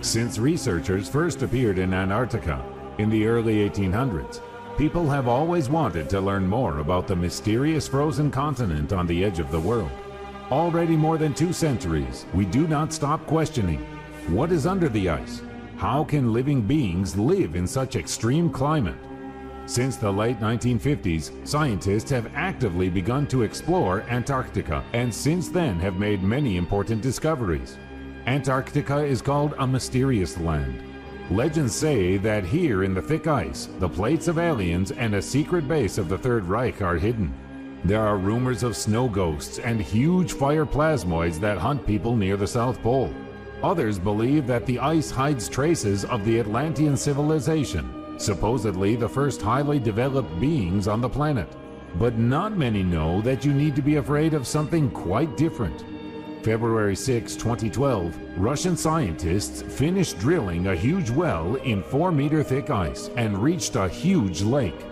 Since researchers first appeared in Antarctica in the early 1800s, people have always wanted to learn more about the mysterious frozen continent on the edge of the world. Already more than 2 centuries, we do not stop questioning. What is under the ice? How can living beings live in such extreme climate? Since the late 1950s, scientists have actively begun to explore Antarctica and since then have made many important discoveries. Antarctica is called a mysterious land. Legends say that here in the thick ice, the plates of aliens and a secret base of the Third Reich are hidden. There are rumors of snow ghosts and huge fire plasmoids that hunt people near the South Pole. Others believe that the ice hides traces of the Atlantean civilization, supposedly the first highly developed beings on the planet. But not many know that you need to be afraid of something quite different. February 6, 2012, Russian scientists finished drilling a huge well in 4-meter thick ice and reached a huge lake.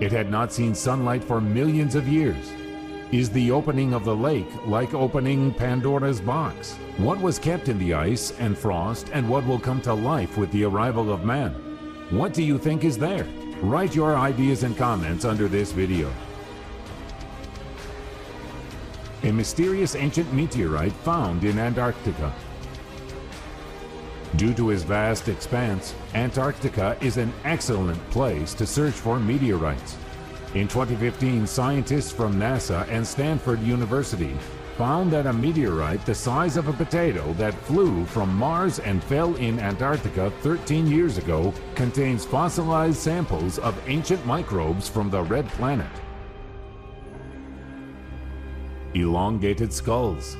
It had not seen sunlight for millions of years. Is the opening of the lake like opening Pandora's box? What was kept in the ice and frost, and what will come to life with the arrival of man? What do you think is there? Write your ideas and comments under this video. A mysterious ancient meteorite found in Antarctica. Due to its vast expanse, Antarctica is an excellent place to search for meteorites. In 2015, scientists from NASA and Stanford University found that a meteorite the size of a potato that flew from Mars and fell in Antarctica 13 years ago contains fossilized samples of ancient microbes from the red planet. Elongated skulls.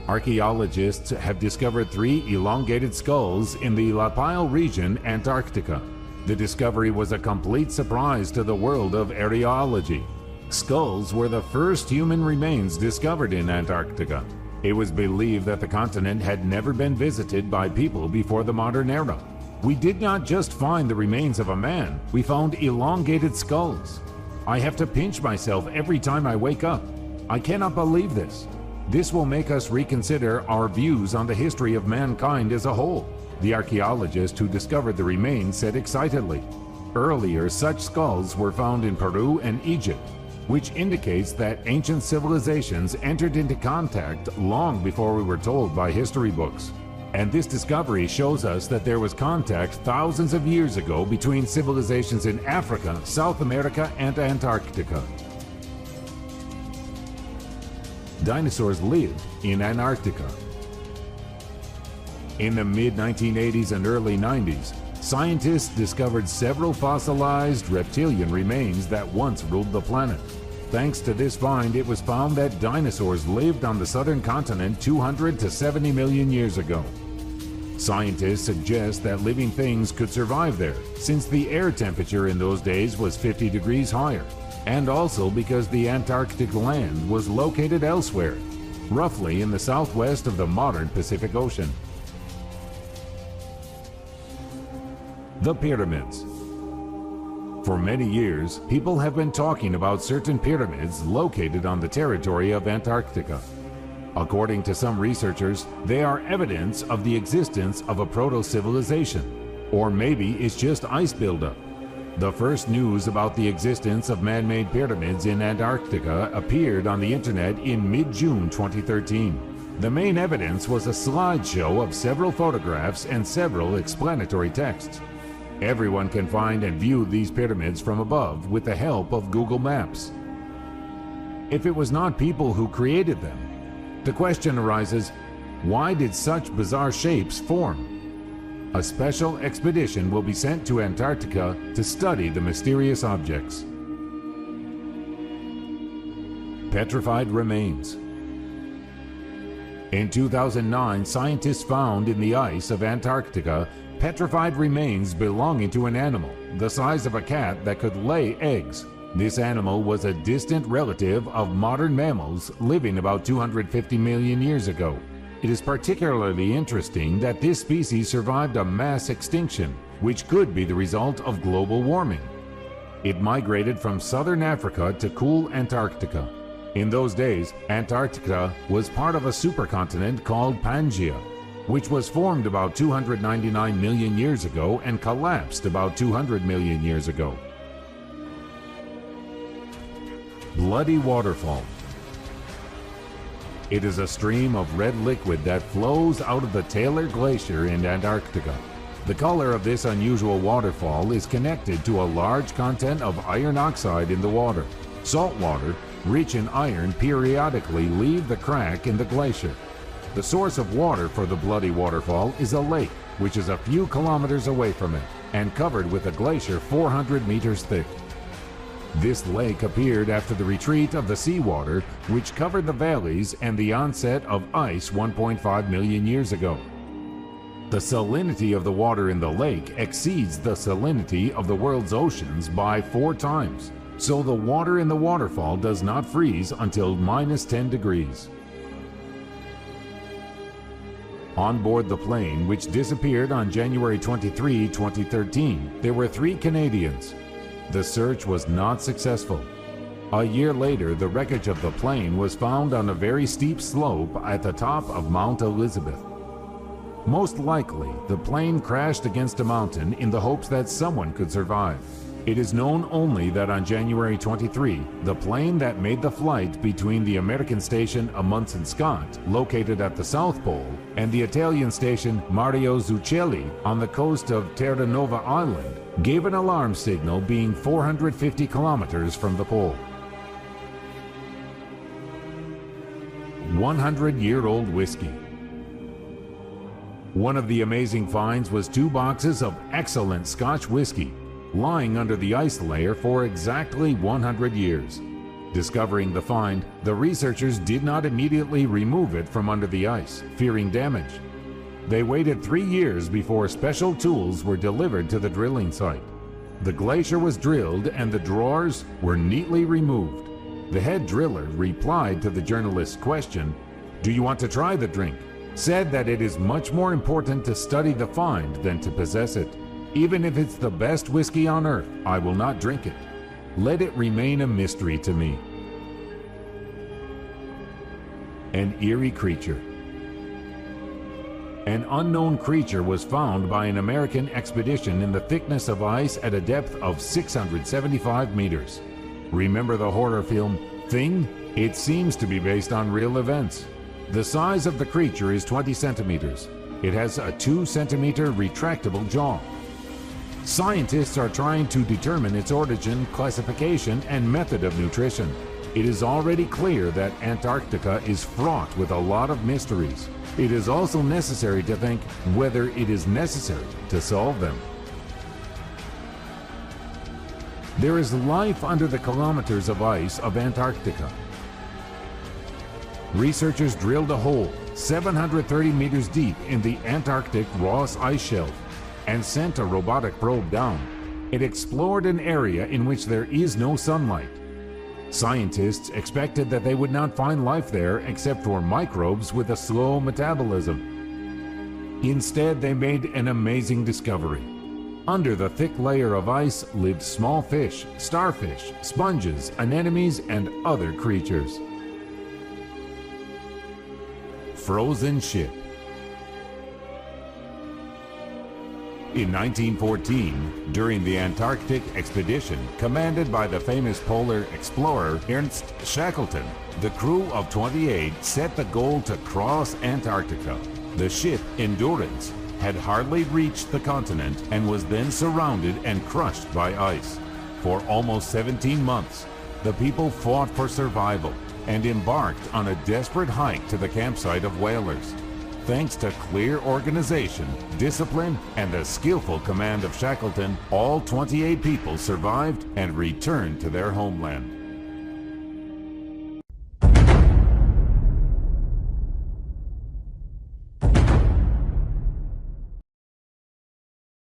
Archaeologists have discovered 3 elongated skulls in the Lapile region, Antarctica. The discovery was a complete surprise to the world of archaeology. Skulls were the first human remains discovered in Antarctica. It was believed that the continent had never been visited by people before the modern era. We did not just find the remains of a man, we found elongated skulls. I have to pinch myself every time I wake up. I cannot believe this. This will make us reconsider our views on the history of mankind as a whole, the archaeologist who discovered the remains said excitedly. Earlier, such skulls were found in Peru and Egypt, which indicates that ancient civilizations entered into contact long before we were told by history books. And this discovery shows us that there was contact thousands of years ago between civilizations in Africa, South America, and Antarctica. Dinosaurs lived in Antarctica. In the mid-1980s and early 90s, scientists discovered several fossilized reptilian remains that once ruled the planet. Thanks to this find, it was found that dinosaurs lived on the southern continent 200 to 70 million years ago. Scientists suggest that living things could survive there, since the air temperature in those days was 50 degrees higher, and also because the Antarctic land was located elsewhere, roughly in the southwest of the modern Pacific Ocean. The pyramids. For many years, people have been talking about certain pyramids located on the territory of Antarctica. According to some researchers, they are evidence of the existence of a proto-civilization, or maybe it's just ice buildup. The first news about the existence of man-made pyramids in Antarctica appeared on the internet in mid-June 2013. The main evidence was a slideshow of several photographs and several explanatory texts. Everyone can find and view these pyramids from above with the help of Google Maps. If it was not people who created them, the question arises, why did such bizarre shapes form? A special expedition will be sent to Antarctica to study the mysterious objects. Petrified remains. In 2009, scientists found in the ice of Antarctica petrified remains belonging to an animal the size of a cat that could lay eggs. This animal was a distant relative of modern mammals living about 250 million years ago. It is particularly interesting that this species survived a mass extinction, which could be the result of global warming. It migrated from southern Africa to cool Antarctica. In those days, Antarctica was part of a supercontinent called Pangaea. which was formed about 299 million years ago and collapsed about 200 million years ago. Bloody Waterfall. It is a stream of red liquid that flows out of the Taylor Glacier in Antarctica. The color of this unusual waterfall is connected to a large content of iron oxide in the water. Salt water, rich in iron, periodically leave the crack in the glacier. The source of water for the Bloody Waterfall is a lake, which is a few kilometers away from it, and covered with a glacier 400 meters thick. This lake appeared after the retreat of the seawater, which covered the valleys and the onset of ice 1.5 million years ago. The salinity of the water in the lake exceeds the salinity of the world's oceans by 4 times, so the water in the waterfall does not freeze until -10 degrees. On board the plane, which disappeared on January 23, 2013, there were 3 Canadians. The search was not successful. A year later, the wreckage of the plane was found on a very steep slope at the top of Mount Elizabeth. Most likely, the plane crashed against a mountain in the hopes that someone could survive. It is known only that on January 23, the plane that made the flight between the American station Amundsen Scott, located at the South Pole, and the Italian station Mario Zucchelli on the coast of Terranova Island, gave an alarm signal being 450 kilometers from the pole. 100-year-old whiskey. One of the amazing finds was 2 boxes of excellent Scotch whiskey, lying under the ice layer for exactly 100 years. Discovering the find, the researchers did not immediately remove it from under the ice, fearing damage. They waited 3 years before special tools were delivered to the drilling site. The glacier was drilled and the drawers were neatly removed. The head driller replied to the journalist's question, "Do you want to try the drink?" said that it is much more important to study the find than to possess it. "Even if it's the best whiskey on earth, I will not drink it. Let it remain a mystery to me." An eerie creature. An unknown creature was found by an American expedition in the thickness of ice at a depth of 675 meters. Remember the horror film Thing? It seems to be based on real events. The size of the creature is 20 centimeters. It has a 2-centimeter retractable jaw. Scientists are trying to determine its origin, classification, and method of nutrition. It is already clear that Antarctica is fraught with a lot of mysteries. It is also necessary to think whether it is necessary to solve them. There is life under the kilometers of ice of Antarctica. Researchers drilled a hole 730 meters deep in the Antarctic Ross Ice Shelf and sent a robotic probe down. It explored an area in which there is no sunlight. Scientists expected that they would not find life there except for microbes with a slow metabolism. Instead, they made an amazing discovery. Under the thick layer of ice lived small fish, starfish, sponges, anemones, and other creatures. Frozen ship. In 1914, during the Antarctic expedition commanded by the famous polar explorer Ernst Shackleton, the crew of 28 set the goal to cross Antarctica. The ship, Endurance, had hardly reached the continent and was then surrounded and crushed by ice. For almost 17 months, the people fought for survival and embarked on a desperate hike to the campsite of whalers. Thanks to clear organization, discipline, and the skillful command of Shackleton, all 28 people survived and returned to their homeland.